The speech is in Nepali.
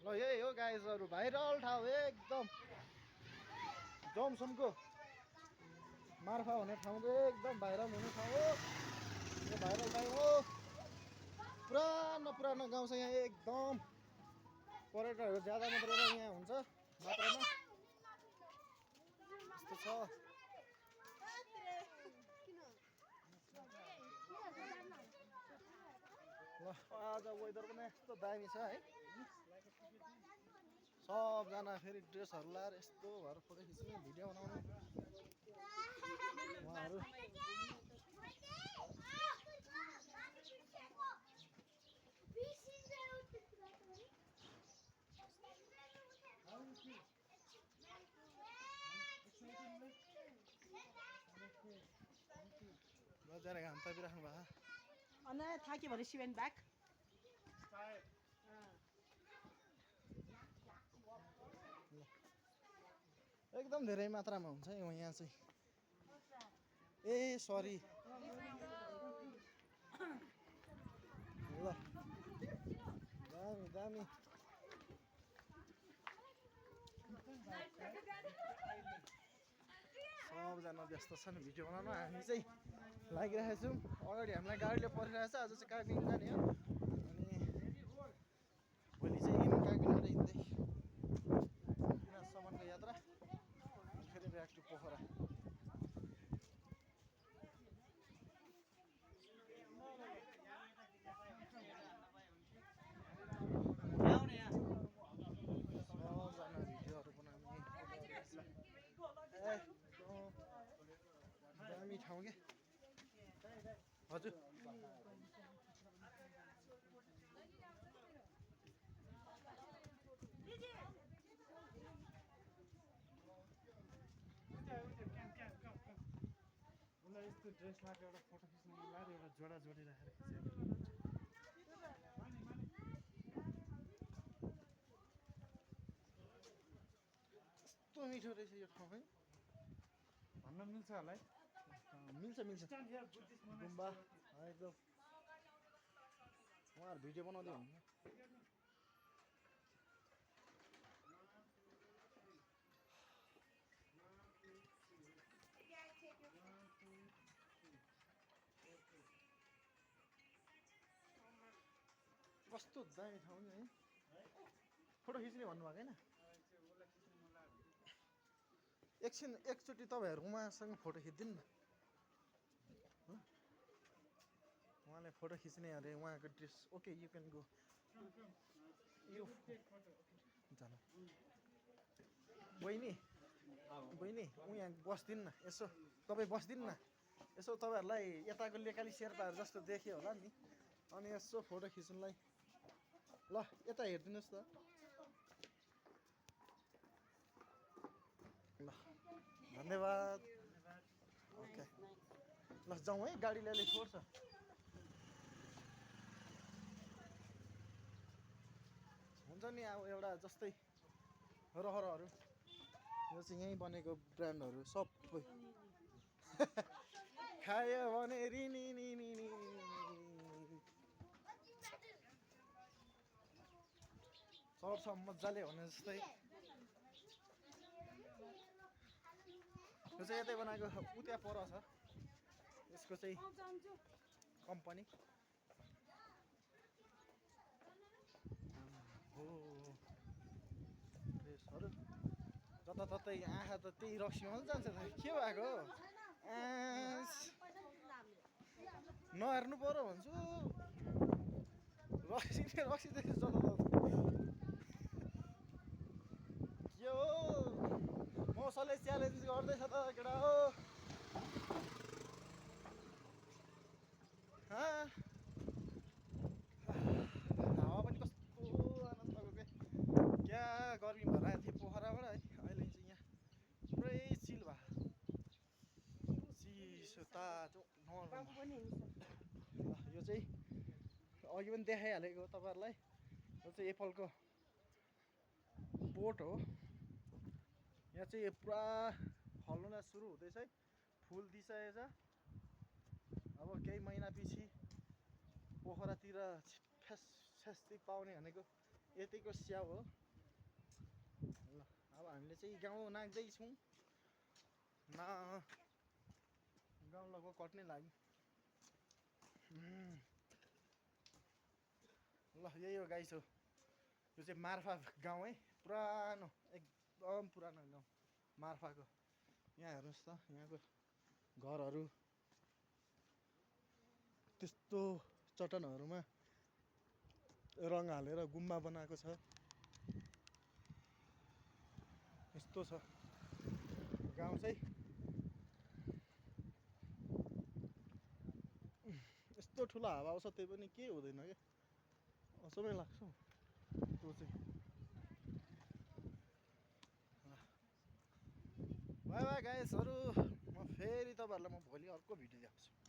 ल यही हो गाइजहरू भाइरल ठाउँ एकदम जमसमको मार्फा हुने ठाउँको एकदम भाइरल हुने ठाउँ हो यो भाइरल ठाउँ हो पुरानो पुरानो गाउँ छ यहाँ एकदम पर्यटकहरू ज्यादा मात्रै यहाँ हुन्छ मात्रामा यस्तो छ ल आज वेदर पनि यस्तो दामी छ है सबजना फेरि ड्रेसहरू लाएर यस्तो भएर फोटो खिच्ने भिडियो बनाउने उहाँहरू बजार घाम तापिराख्नु भएको Anna, thank you for she went back. एकदम धेरै मात्रामा हुन्छ यहाँ चाहिँ ए सरी ल दामी दामी सबजना व्यस्त छन् भिडियो बनाउन हामी चाहिँ लागिरहेको छौँ अगाडि हामीलाई गाडीले परिरहेको छ आज चाहिँ कागनिङ जाने हो अनि भोलि चाहिँ कागनिङबाट हिँड्दै दिनाजसम्मको यात्रा फेरि ब्याक टु पोखरा सबजना भिडियोहरू बनाउने दामी ठाउँ क्या हजुर उसलाई यस्तो ड्रेस लगाएको एउटा फोटो खिच्नु मन लाग्यो एउटा जोडा जोडी राखेर खिचेको कस्तो मिठो रहेछ यो ठाउँ है भन्न मिल्छ होला है मिल्छ मिल्छ गुम्बा एकदम उहाँहरू भिडियो बनाउँदै हुनुहुन्छ कस्तो दामी ठाउँ नि है फोटो खिच्ने भन्नुभएको होइन एकछिन एकचोटि तपाईँहरू उहाँसँग फोटो खिचिदिनु न उहाँले फोटो खिच्ने अरे उहाँको dress okay you can go यो जानु बहिनी बहिनी ऊ यहाँ बस्दिनु न यसो तपाईँ बस्दिनु न यसो तपाईँहरूलाई यताको लेकाली शेर्पाहरू जस्तो देख्यो होला नि अनि यसो फोटो खिच्नुलाई ल यता हेरिदिनुहोस् त ल धन्यवाद ओके ल जाउँ है गाडीले अलिक छोड्छ हुन्छ नि अब एउटा जस्तै रहरहरू यो चाहिँ यहीँ बनेको ब्रान्डहरू सबै खायो भने रिनी चढ्छ मजाले भने जस्तै यो चाहिँ यतै बनाएको उ त्यहाँ पर छ यसको चाहिँ कम्पनी हो ड्रेसहरू जताततै आँखा त त्यही रक्सीमा जान्छ त के भएको नहेर्नु पर्यो भन्छु रक्सीदेखि जताततै के हो मौसमले च्यालेन्ज गर्दैछ त केटा हो हावा पनि कस्तो आनन्दको क्या गर्मी भएर आएको थिएँ पोखराबाट है अहिले चाहिँ यहाँ पुरै चिल भयो चिसो तातो यो चाहिँ अघि पनि देखाइहालेको तपाईँहरूलाई यो चाहिँ एप्पलको बोट हो यहाँ चाहिँ पुरा फल्न सुरु हुँदैछ है फुल दिइसकेछ अब केही महिना पछि पोखरातिर फेस्दै पाउने भनेको यतिको स्याउ हो। ल अब हामीले चाहिँ गाउँ नाग्दैछौँ न गाउँ लगभग कट्नै लाग्यो। ल यही हो गाइस हो, यो चाहिँ मार्फा गाउँ है, पुरानो एकदम पुरानो गाउँ मार्फाको। यहाँ हेर्नुहोस् त यहाँको घरहरू त्यस्तो चट्टानहरूमा रङ हालेर गुम्बा बनाएको छ। यस्तो छ गाउँ चाहिँ। यस्तो ठुलो हावा आउँछ त्यही पनि केही हुँदैन क्या, अचम्मै लाग्छ त्यो चाहिँ। बाई बाई गाइसहरू, म फेरि तपाईँहरूलाई भोलि अर्को भिडियो देखाउँछु।